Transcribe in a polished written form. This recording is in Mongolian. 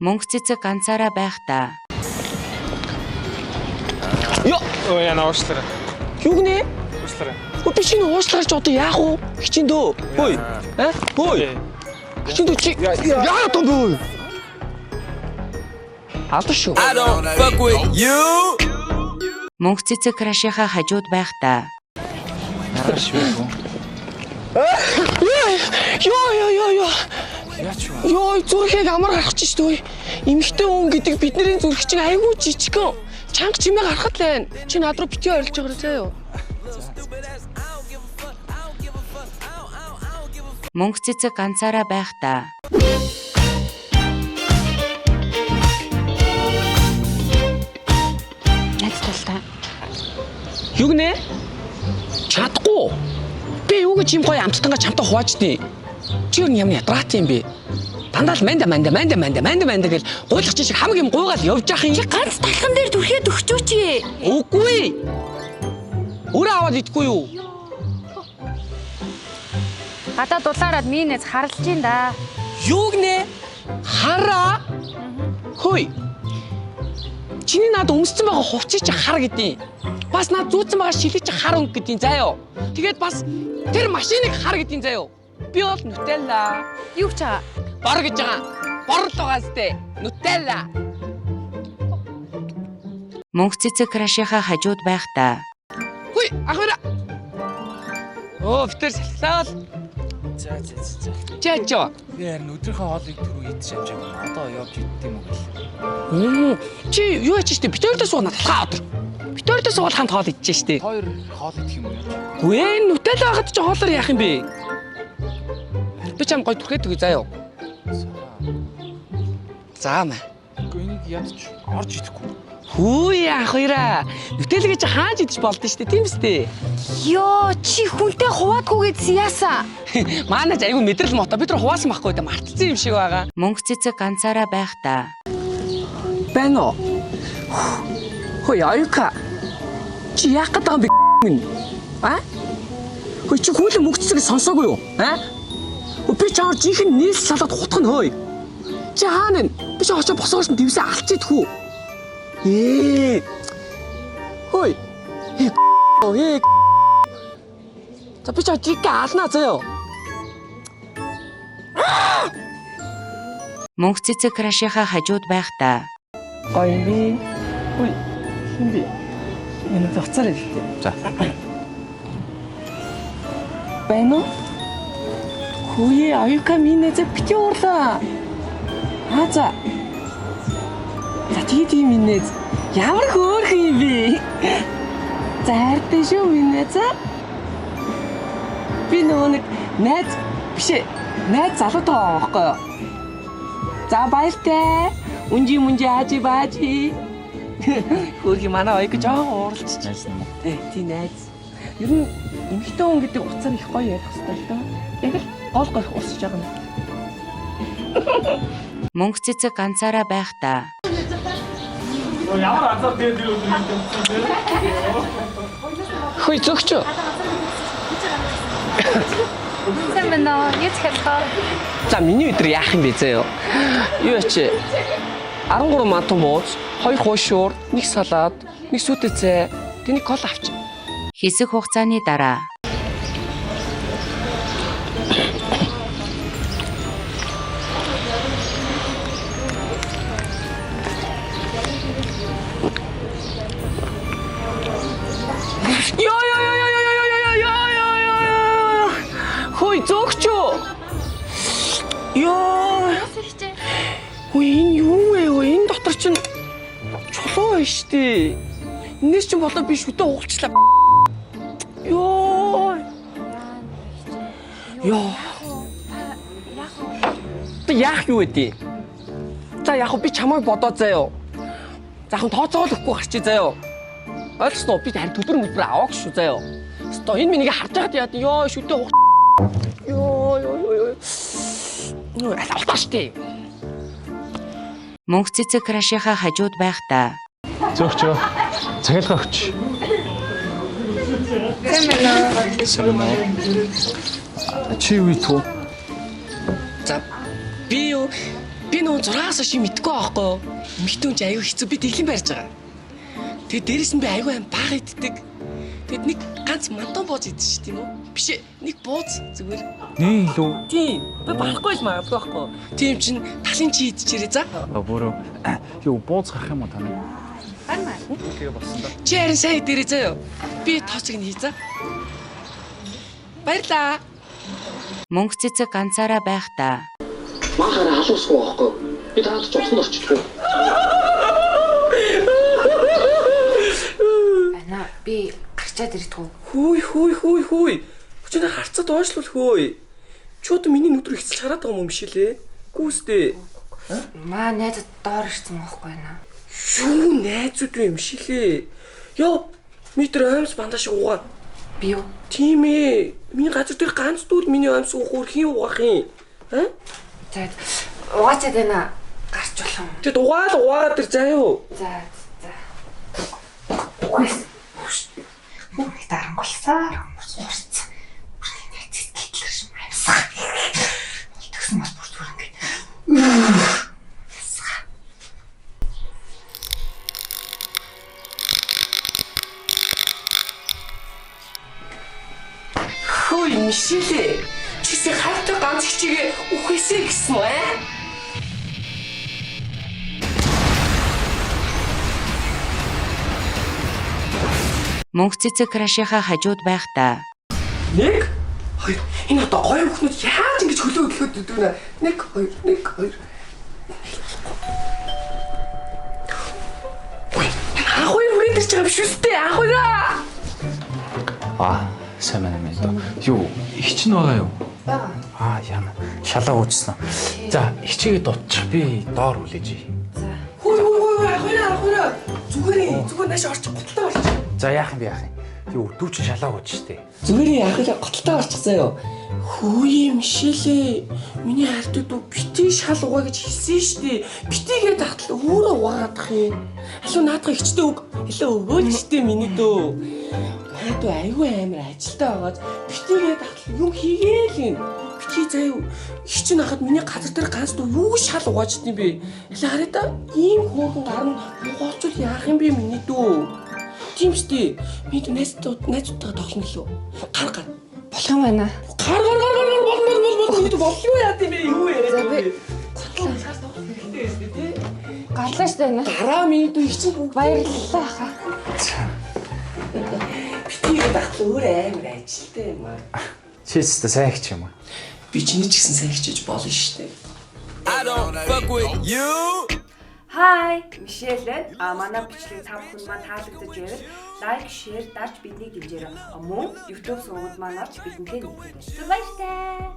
Мөнгө цэцэг ганцаараа байхдаа. Ёо, яна уушлаарай. юу гинэ? Уушлаарай. Би чиний уушлаарч одоо яах вэ? Хичин дөө. Хөөе. Хөөе. Хичин дөө чи яа том бөө? Алдар шүү. I don't fuck with you. Мөнгө цэцэг крашийнхаа хажууд байхдаа. Нараш шүү. Ёо. Ёо, зүрхийг амар гаргаж ш төө. Эмхтэй хүн гэдэг бидний зүрх чинь айгүй жижигхэн. Чанга чимээ гарахад л байна. Чи над руу битгий орилж байгаа заа юу? Мөнгө цэцэг ганцаараа байхдаа. Яцталтай. Юу гинэ? Чадахгүй. Би юу гэж юм гоё амттангаа чамтай хуваачдیں۔ Чи юу юм ядраатай юм бэ? Дандаа л манда гэж гуйлах шиг хамаг юм гуйгаал явж ах юм. Чи ганц талхан дээр түрхээд өгчөөч ээ. Үгүй. Өөрөө аваад идэхгүй юу? Гадаа дулаараад минээс харлж ин да. Юу гинэ? Хараа. Хөөе. Чиний над өмссөн байгаа хувцсыг чи хар гэдیں۔ Бас над зүүцсэн байгаа шилэг чи хар өнгө гэдیں заа юу. Тэгээд бас тэр машиныг хар гэдیں заа юу. Би бол Нутелла. Юу ч байгаа. Бор гэж байгаа. Бор л байгаа сте. Нутелла. Мөнгө цэцэг крашийнхаа хажууд байхдаа. Хөөе, ахвара. Битэр салхлаа л. За. Жаа. Би харин өдрийнхөө хоолыг түрүү идэж амжаагүй. Одоо явж идэх юм уу гэлээ. Чи юу яач штэ? Бит хоёртоо сууна талхаа өдөр. Бит хоёртоо суул хамт хоол идэж штэ. Хоёр хоол идэх юм уу яаж? Гүй Нутелла байгаад чи хоолоор яах юм бэ? Би чам гой түрхээд үгүй заа юу. Заамаа. Үгүй энийг ядч орж идэхгүй. Хүү яах вэ? Нутелла гэж хааж идэж болдсон штэ, тийм үстэй. Ёо, чи хүнтэй хуваадгүйгээд яасан? Маанаж айгүй мэдрэл мото бид нар хуваасан байхгүй да мартцсан юм шиг байгаа. Мөнгө цэцэг ганцаараа байхдаа. Байна уу? Хөөе аюука. Чи яах гээд байгаа юм бэ? Хөөе чи хүлэн мөгцсөг сонсоогүй юу? Би чаар жинхэнэ нийс салаад хутах нь хөөе. Чи хаана вэ? Би чи очоо босоогоос нь дэвсээ алцчих хүү. Хөөе. За би чаар жиг алнаа заяа. Мөнгө цэцэг крашийнхаа хажууд байхдаа. Гоё юм би. Хөөе. Хин би. Энэ зоцоор хэлээ. За. Байна уу? Хөөе, аюука минь зэ бити уурлаа. За. За тийм минь. Ямар хөөрхөн юм бэ? Зайртай шүү минь за. Би нэг найз биш ээ. Найз залуутай байгаа байхгүй юу? За баяртай. Унжи аажи баажи. Хөөрхи манай аяг жоохон ууралч. Найс юм уу? Тийм найз. Ер нь эмхтэй хүн гэдэг утсаар их гоё ярих хэрэгтэй л доо. Яг л гол гол усж байгаа юм. Мөнгө цэцэг ганцаараа байхдаа. Ямар азар дээр өдөр Хөөе зөвчөө. Сайн байна уу? Яц хэлхоо. За миний өдөр яах юм бэ зөө? Юу ачи? 13 мантан бууз, 2 хуушуур, 1 салаад, 1 сүтэцээ, тэний кола авч. Хэсэг хугацааны дараа. Хөөе зөвчөө. Энэ юу вэ? Энэ дотор чинь чулуу байна штэ. Энэс чинь болоо би шүтээ уулчлаа. Ёо. Яах юу вэ? За яг би чамайг бодоо заяа. Захан тооцоол өгөхгүй гарчи заяа. Ойлгосноо би харин төлбөр мөлбөр аваагүй шүү заяа. Сто энэ минийг харж байгаад яа. Ёо шүтээ ууч. Ёо. Алаалтааштэй. Мөнгө цэцэг крашийнхаа хажууд байхдаа. Зөвчөө. Цагаалгаа өгч. Сайн. Чи юу ийт вэ? За би юу Би нөө 6-аас хойш мэдгүй аахгүй. Эмэгтэй хүн чи аюу хэцүү би дэглэн барьж байгаа. Тэгээ дээрэс нь би аюу аим бага иддэг. Тэгэд нэг ганц мантон бууз идэж ш тийм үү? Биш ээ, нэг бууз зүгээр. Нээ лүү. Тийм. Би барахгүй л магадгүй байхгүй. Тийм чин талын чи идчихэрээ за. Бүрөө. Юу бууз гарах юм уу тань? Харна. Тэгээ болсон да. Чи харин сайн идэрээ заяа. Би тооцог нь хий за. Баярлаа. Мөнх цэцэг ганцаараа байхдаа Махаараа халуусгүй байхгүй. Би таад ч усан орчихгүй. Ана би гарчаад ирдгүү. Хүй. Өчигдөр харцад оошлол хөөе. Чууд миний нүдрийг хэцэлж хараад байгаа юм шилээ. Гүүстэй. Маа найзад доор ирсэн байхгүй наа. Юу найзууд юм шилээ. Йоо, метр аймс бандаж угаа. Би юу? Тийм ээ. Миний газар дээр ганц дүүл миний аймс уухур хин угаах юм. За угаачаад байна. Гарч болох юм. Тэгэд угаад тэр заа юу. За. Үхээс. Үхээ дарангуулсаа. Урцсан. Үрний найз гэтлэрш маясаа. Тэгсэн мас бүр ингэ. Хөөе мишилээ. Чисээ хайртай ганц хичээгээ үхээсэй гэсэн үү? мөнх цэцэг крашийнхаа хажууд байхдаа Нэг, хоёр. Энэ одоо гоё бүхнүүд яаж ингэж хөлөө өглөөд идэв нэ? Нэг, хоёр. Ой, ахой үрээд ирж байгаа биш үстэй ахойраа. Сайн байна мэн доо. Юу хичин байгаа юу? Бага. Яна. Шалаа уучсан. За хичээгээ дутчих би доор хүлээж. Хөөе, ахойраа. Зүгээр нааш орчих готтой болчих. За яах юм. Юу дүүч шалаа ууч штэ. Зүгээр ахойраа готтой болчихсан юу? Хөөе мишэлээ. Миний хайртай дүү бити шал угаа гэж хэлсэн штэ. Битигээ татал өөрөө угаадах юм. Алуу наадах ихчтэй үг. Хэлээ өгөөл штэ миний дүү. Наадуу аюу амар ажилтаа байгаад битигээ татал юм хийгээл юм. Бити заяа их чинь хахад миний газар дээр ганц дүү юу шал угааж дим бэ? Хэлээ хараа та ийм хөөрхөн гар нь угаачвал яах юм бэ миний дүү? Тийм штэ. Миний найзуудтайгаа тоглоно лөө. Гар. Болох юм байна. Гар бол болов яа тийм бэ? Юу яриад би гарлаа штэ нэ. дараа миний дүү их чинь бүгд Баярлалаа хаа. битигээ татал өөр амар ажилтаа юм аа. Чичтэй сайн их юм аа. Би чиний ч гэсэн сайн хичээж болно штэ. I don't fuck with you. Hi, Michelle. Манай бичлэг та бүхэн маань таалагдж байвал лайк, шеэр дарж биднийг дэмжээрэй. Мөн YouTube сувгууд маань орж бидэнтэй нийлээрэй. Баяртай.